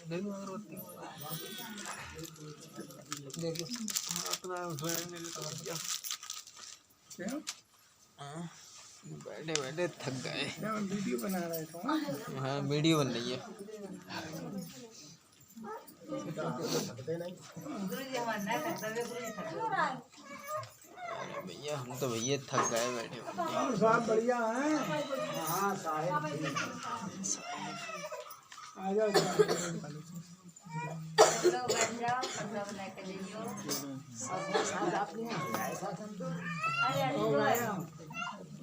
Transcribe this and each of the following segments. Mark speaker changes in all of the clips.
Speaker 1: देखो अगरबत्ती देखो अपना बैठे बैठे थक गए।
Speaker 2: वीडियो बना रहे थे।
Speaker 1: हाँ वीडियो बन रही है। अरे भैया हम तो भैया थक गए बैठे बैठे।
Speaker 2: साहब बढ़िया हैं। हाँ साहेब आ जाओ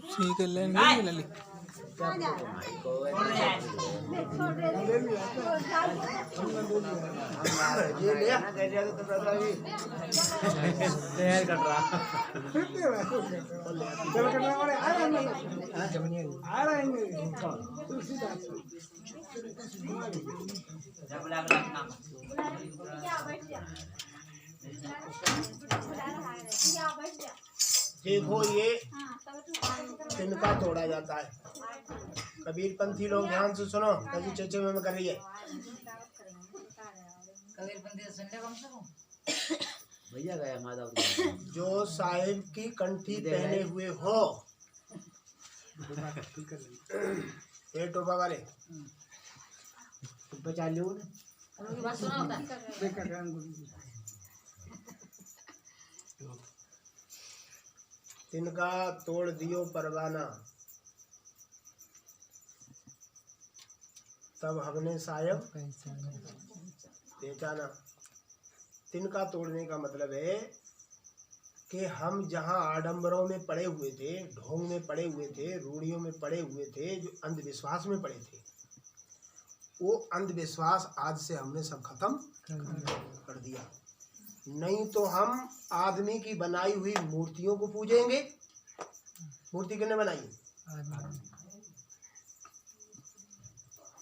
Speaker 1: ठीक है लेंगे ले ली।
Speaker 2: तैयार कर रहा चल करने वाले आ रहे हैं देखो ये तिनका तोड़ा जाता है। कबीरपंथी लोग ध्यान से सुनो, कभी चचे में कर रही है।
Speaker 3: भैया गया माधव
Speaker 2: जो साहिब की कंठी पहने हुए हो, ये टोपा वाले बचा लो तिनका तोड़ दियो परवाना, तब हमने साहिब पहचाना। तिनका तोड़ने का मतलब है कि हम जहाँ आडंबरों में पड़े हुए थे, ढोंग में पड़े हुए थे, रूढ़ियों में पड़े हुए थे, जो अंधविश्वास में पड़े थे, वो अंधविश्वास आज से हमने सब खत्म कर दिया। नहीं तो हम आदमी की बनाई हुई मूर्तियों को पूजेंगे। मूर्ति किसने बनाई?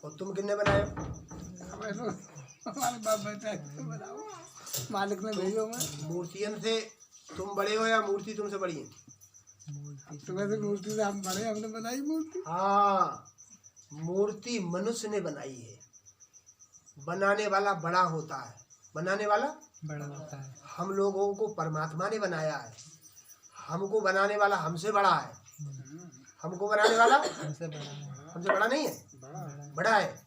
Speaker 2: और तुम किसने बनाए?
Speaker 4: हमारे बाप बेटा बनाओ, मालिक ने भेजो। मैं
Speaker 2: मूर्तियन से तुम बड़े हो या मूर्ति तुमसे बड़ी है?
Speaker 4: तुम्हें से मूर्ति से हम बड़े, हमने बनाई मूर्ति।
Speaker 2: हाँ, मूर्ति मनुष्य ने बनाई है। बनाने वाला बड़ा होता है, बनाने वाला
Speaker 1: बड़ा होता है।
Speaker 2: हम लोगों को परमात्मा ने बनाया है। हमको बनाने वाला हमसे बड़ा है। हमको बनाने वाला
Speaker 1: हमसे बड़ा है।
Speaker 2: हमसे बड़ा नहीं है, बड़ा है।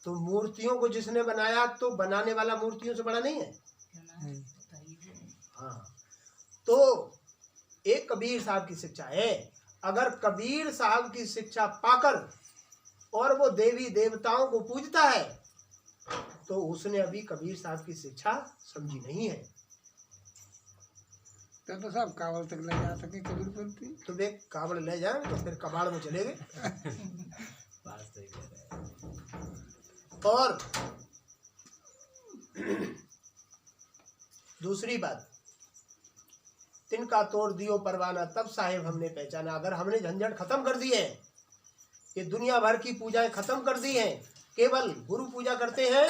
Speaker 2: तो मूर्तियों को जिसने बनाया, तो बनाने वाला मूर्तियों से बड़ा नहीं है। हाँ, तो एक कबीर साहब की शिक्षा है। अगर कबीर साहब की शिक्षा पाकर और वो देवी देवताओं को पूजता है, तो उसने अभी कबीर साहब की शिक्षा समझी नहीं है।
Speaker 4: तो सब कावल तक ले जा सके कबीरपंथी।
Speaker 2: तो वे कावड़ ले जाए तो फिर कबाड़ में चले गए। और दूसरी बात, तिनका तोड़ दियो परवाना, तब साहेब हमने पहचाना। अगर हमने झंझट खत्म कर दी है, ये दुनिया भर की पूजाएं खत्म कर दी हैं, केवल गुरु पूजा करते हैं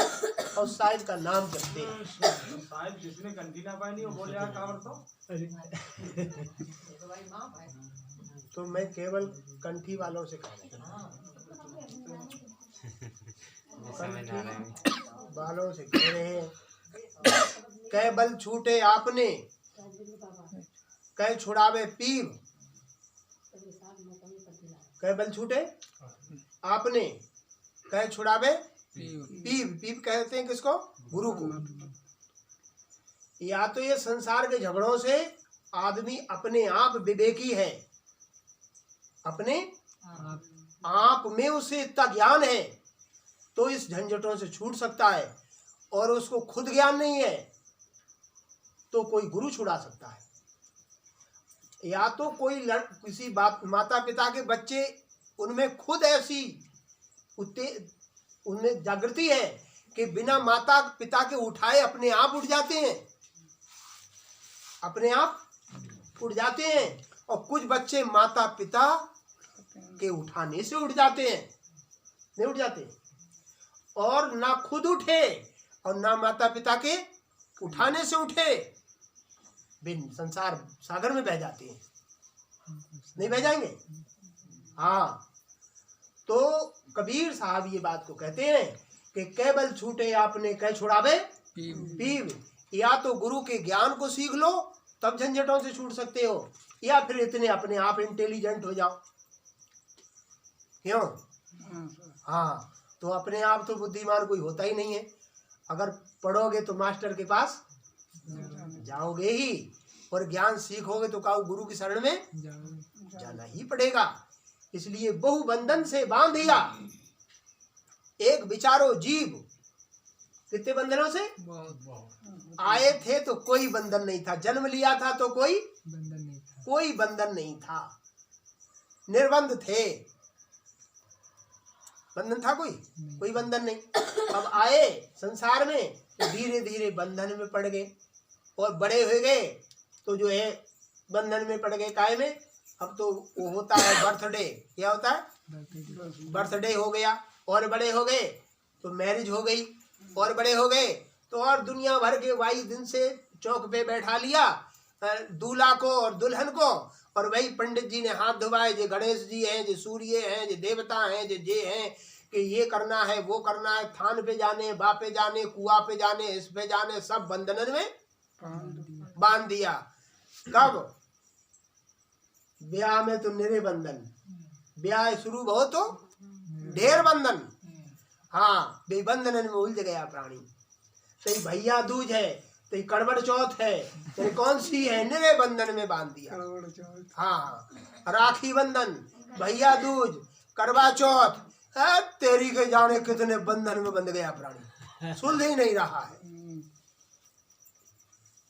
Speaker 2: और साहिब का नाम जपते हैं।
Speaker 5: साहिब जिसने कंठी ना पाई वो बोले यार कावड़
Speaker 2: तो मैं केवल कंठी वालों से कह रहा हूं, कंठी वालों से कह रहे हैं। कै बल छूटे आपने, कै छुड़ावे पीव। कै बल छूटे आपने, कै छुड़ावे पीव। पीव कहते हैं किसको? गुरु को। या तो ये संसार के झगड़ों से आदमी अपने आप विवेकी है, अपने आप में उसे इतना ज्ञान है, तो इस झंझटों से छूट सकता है। और उसको खुद ज्ञान नहीं है, तो कोई गुरु छुड़ा सकता है। या तो कोई किसी माता पिता के बच्चे, उनमें खुद ऐसी उनमें जागृति है कि बिना माता पिता के उठाए अपने आप उठ जाते हैं, अपने आप उठ जाते हैं। और कुछ बच्चे माता पिता के उठाने से उठ जाते हैं, नहीं उठ जाते, और ना खुद उठे और ना माता पिता के उठाने से उठे, बिन संसार सागर में बह जाते हैं। नहीं बह जाएंगे? हाँ, तो कबीर साहब ये बात को कहते हैं कि कि केवल छूटे आपने कह छुड़ावे पीव। या तो गुरु के ज्ञान को सीख लो तब झंझटों से छूट सकते हो, या फिर इतने अपने आप इंटेलिजेंट हो जाओ। क्यों? हाँ, तो अपने आप तो बुद्धिमान कोई होता ही नहीं है। अगर पढ़ोगे तो मास्टर के पास जाओगे ही, और ज्ञान सीखोगे तो काऊ गुरु की शरण में जाना ही पड़ेगा। इसलिए बहु बंधन से बांध दिया एक विचारो जीव। कितने बंधनों से आए थे तो कोई बंधन नहीं था, जन्म लिया था तो कोई बंधन नहीं था, निर्बंध थे। बंधन था कोई बंधन नहीं। अब आए संसार में तो धीरे धीरे बंधन में पड़ गए, और बड़े हो गए तो जो है बंधन में पड़ गए। काय में? अब तो वो होता है बर्थडे। क्या होता है? बर्थडे हो गया। और बड़े हो गए तो मैरिज हो गई। और बड़े हो गए तो और दुनिया भर के 22 दिन से चौक पे बैठा लिया दूल्हा को और दुल्हन को, और वही पंडित जी ने हाथ धुवाए, जो गणेश जी हैं, जो सूर्य हैं, जो देवता हैं, जो जे हैं कि ये करना है वो करना है, थान पे जाने, बा पे जाने, कुआ पे जाने, इस पे जाने, सब बंधन में बांध दिया। कब? ब्याह में तो निरे बंधन, ब्याह शुरू हो तो ढेर बंधन। हाँ, बेबंधन में उलझ गया प्राणी। तो भैया दूज है, तो कड़वड़ चौथ है, तो कौन सी है? निरे बंधन में बांध दिया। हाँ, राखी बंधन, भैया दूज, करवा चौथ, तेरी के जाने कितने बंधन में बंध गया प्राणी, सुलझ ही नहीं रहा है।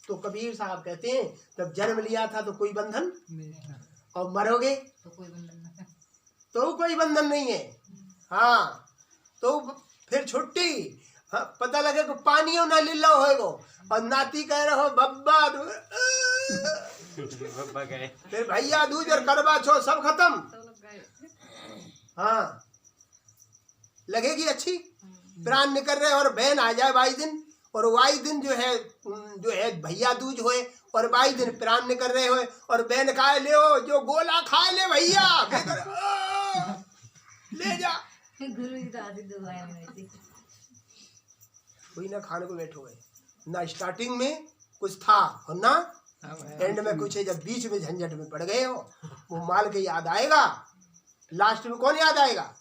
Speaker 2: तो कबीर साहब कहते हैं जब जन्म लिया था तो कोई बंधन, और मरोगे तो कोई बंधन नहीं है। हाँ, तो फिर छुट्टी। हाँ, पता लगे कि पानियों ना लीला होएगो, और नाती कह रहे हो बब्बा
Speaker 1: गए।
Speaker 2: फिर भैया दूज और करवा चौथ सब खत्म। हाँ, लगेगी अच्छी, प्राण निकल रहे और बहन आ जाए 22 दिन, और 22 दिन जो है भैया दूज होए, और 22 दिन प्राण निकल रहे होए, और बहन खाए ले हो जो गोला खाए ले भैया ले जा। कोई ना खाने को बैठो गए ना, स्टार्टिंग में कुछ था और ना एंड में कुछ है। जब बीच में झंझट में पड़ गए हो, वो माल के याद आएगा। लास्ट में कौन याद आएगा?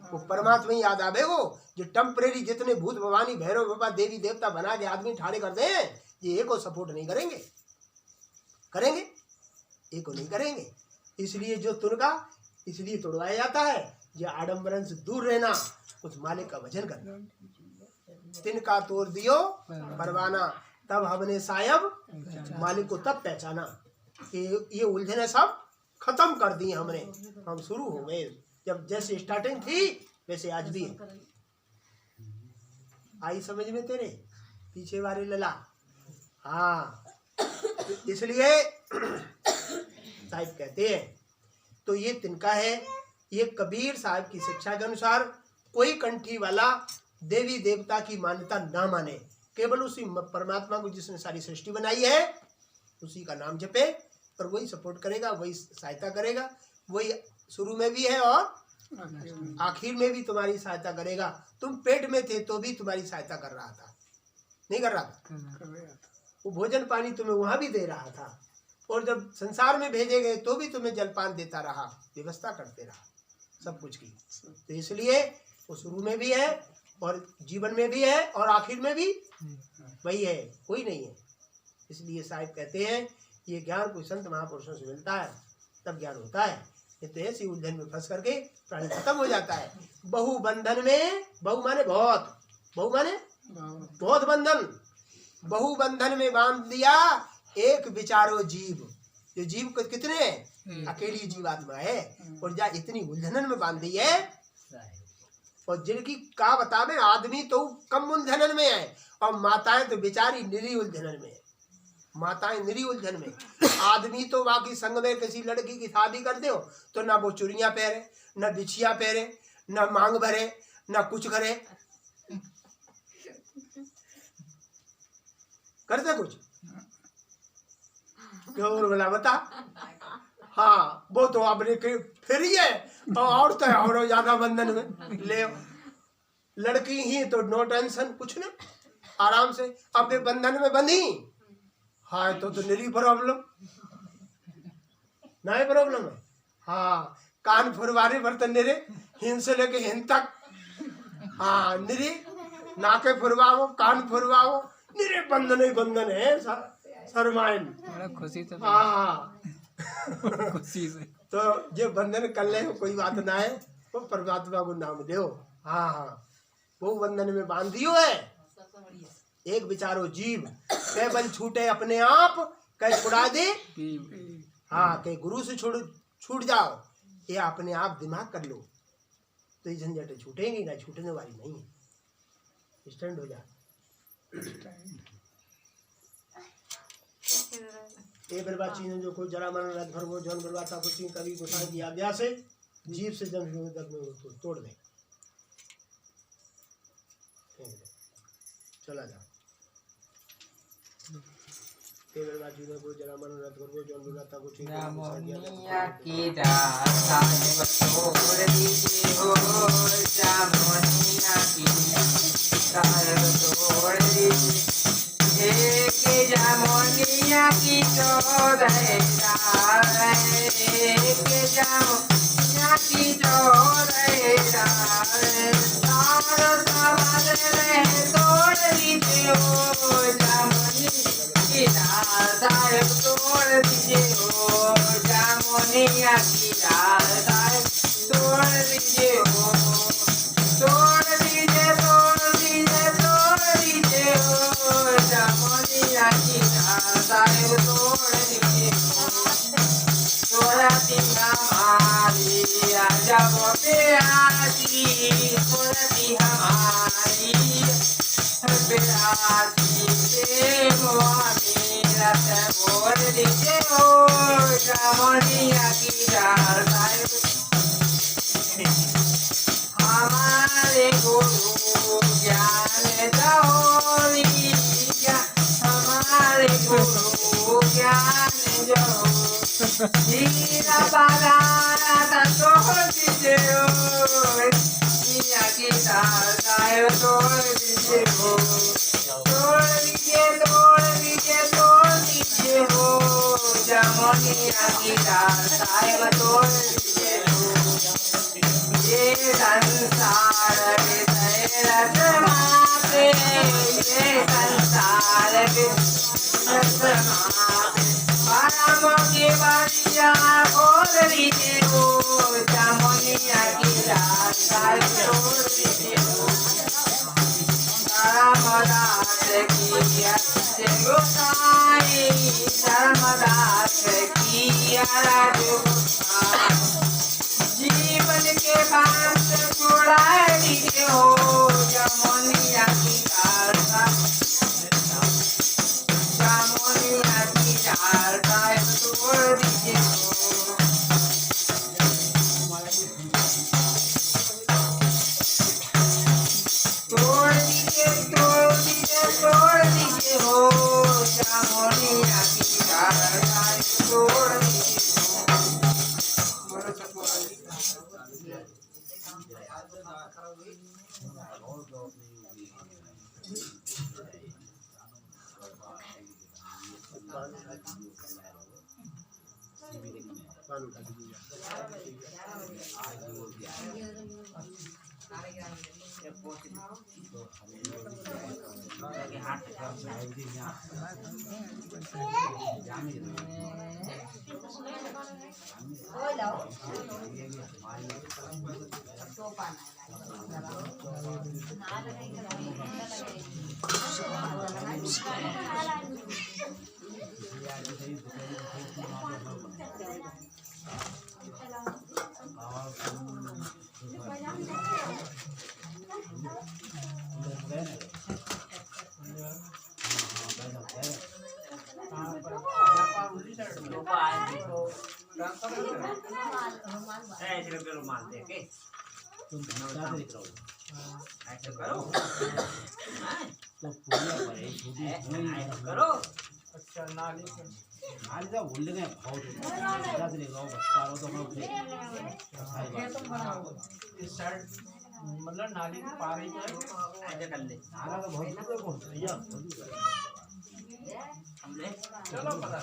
Speaker 2: वो परमात्मा ही याद आवे। वो जो टेम्परेरी जितने भूत भवानी भैरव बाबा देवी देवता बना के आदमी ठाड़े करते हैं, ये एक को सपोर्ट नहीं करेंगे, करेंगे एक को नहीं करेंगे। इसलिए जो तुरगा इसलिए तोड़वाया जाता है, जो आडम्बरन से दूर रहना, उस मालिक का भजन करना। तिनका तोड़ दियो परवाना, तब हमने सायब मालिक को तब पहचाना कि ये उलझने सब खत्म कर दी हमने। हम शुरू हो गए, जब जैसे स्टार्टिंग थी वैसे आज भी है। आई समझ में तेरे पीछे वाले लला? हाँ, इसलिए साहिब कहते हैं तो ये तिनका है। ये कबीर साहब की शिक्षा के अनुसार कोई कंठी वाला देवी देवता की मान्यता ना माने, केवल उसी परमात्मा को जिसने सारी सृष्टि बनाई है उसी का नाम जपे, और वही सपोर्ट करेगा, वही सहायता करेगा, वही शुरू में भी है और आखिर में भी तुम्हारी सहायता करेगा। तुम पेट में थे तो भी तुम्हारी सहायता कर रहा था, नहीं कर रहा था? वो भोजन पानी तुम्हें वहां भी दे रहा था, और जब संसार में भेजे गए तो भी तुम्हें जलपान देता रहा, व्यवस्था करते रहा सब कुछ की। तो इसलिए वो शुरू में भी है और जीवन में भी है और आखिर में भी वही है, कोई नहीं है। इसलिए साहिब कहते हैं ये ज्ञान कोई संत महापुरुषों से मिलता है तब ज्ञान होता है। ये तो ऐसी उलझन में फंस करके प्राणी खत्म हो जाता है। बहु बंधन में, बहु माने बहुत, बहु माने बहुत बंधन, बहु बंधन में बांध दिया एक विचारो जीव। जो जीव को कितने हैं? अकेली जीवात्मा है, और जा इतनी उलझन में बांध दी है। और जिनकी का बतावे आदमी तो कम उलझन में है, और माताएं तो बेचारी निरी उलझन में है। माताएं निरी उलझन में, आदमी तो बाकी संग में किसी लड़की की शादी कर दो तो ना वो चुड़ियां पहरे, ना बिछिया पहरे, ना मांग भरे, ना कुछ करे, करते कुछ क्यों बोला बता? हाँ, वो तो आपने फिर ही है, और तो और ज्यादा बंधन में ले। लड़की ही तो नो टेंशन, कुछ ना, आराम से अपने बंधन में बंधी। हाँ तो निरी प्रॉब्लम नहीं, प्रॉब्लम है। हाँ कान फुरवारे बर्तन निरे, हिन से लेके हिन तक। हाँ निरी नाके फुरवाओ, कान फुरवाओ, निरे बंधन ही बंधन है शर्माइन।
Speaker 1: बड़ा खुशी तो
Speaker 2: हाँ
Speaker 1: खुशी से
Speaker 2: तो ये बंधन कर ले कोई बात ना है, वो परमात्मा को नाम दो। हाँ हाँ वो बंधन में बांध दियो है। एक विचारो जीव केवल छूटे अपने आप, कह छुड़ा दे। हाँ कह गुरु से छूट जाओ, ये अपने आप दिमाग कर लो तो ये झंझटें छूटेंगी ना, छूटने वाली नहीं है। स्टैंड हो जा। ये बर्बाद चीजें जो कोई जरा मन रथ भर वो जन बर्बाद था कुछ कभी गुस्सा की आज्ञा से जीव से जन तक में उसको तोड़ दे। चला जा। ये बर्बाद चीजें कोई जरा मन रथ भर वो जन बर्बाद था कुछ
Speaker 1: जामुनिया की रात आज छोड़ दीजिए हो, जामुनिया की रात छोड़ दीजिए, एक जामुनिया की चौदह रात, एक जामुनिया की चौदह रात, सारा समाज में तोड़ दीजिए हो, जामुनिया की रात आज तोड़ दीजिए हो, जामुनिया की रात आज तोड़ दीजिए हो, तोड़ दीजिए, तोड़ दीजिए, तोड़ दीजिए हो, जामुनिया की रात आज तोड़ दीजिए हो, तोड़ा दिया हमारी आजा वो प्यासी, तोड़ती हमारी प्यासी से मेरा बोल दीजिए हो, जामुनिया की रात आज हमारे गुरु ज्ञान दो, हमारे गुरु ज्ञान दो, हीरा बाला तोड़ दीजिए हो, मिया की दाल तोड़ दीजिए हो, तोड़ दीजिए, तोड़ दीजिए, तोड़ दीजिए हो, जामुनिया की दाल तोड़ दीजिए हो, ये संसार के रसमाते, ये संसार के रसमाते, बारामों की बारियां खोल दीजिए हो, जामुनिया की रात छोड़ दीजिए हो, धर्मदास की गोसाई, धर्मदास की गोसाई, जीवन के पास छुड़ा दीजिए हो, जामुनिया की रात, जामुनिया की रात तोड़ दीजिए हो, तोड़ दीजिए, तोड़ दीजिए, तोड़ दीजिए हो, जामुनिया की रात तोड़ दीजिए हो।
Speaker 5: अच्छा नाली से
Speaker 3: इस साइड
Speaker 5: मतलब नाली के पार ही है।
Speaker 3: ऐसे कर ले
Speaker 5: चलो पता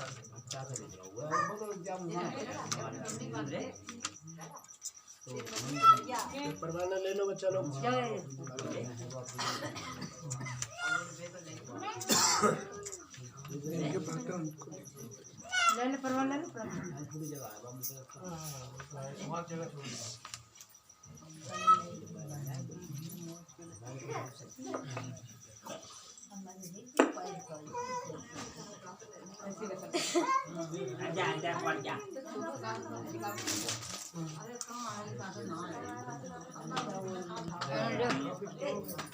Speaker 2: परवाना ले लो बच्चा लोग।
Speaker 4: इनके बर्तन उनको दे।
Speaker 5: वहाँ जगह छोड़
Speaker 3: जा पड़ जा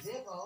Speaker 6: देखो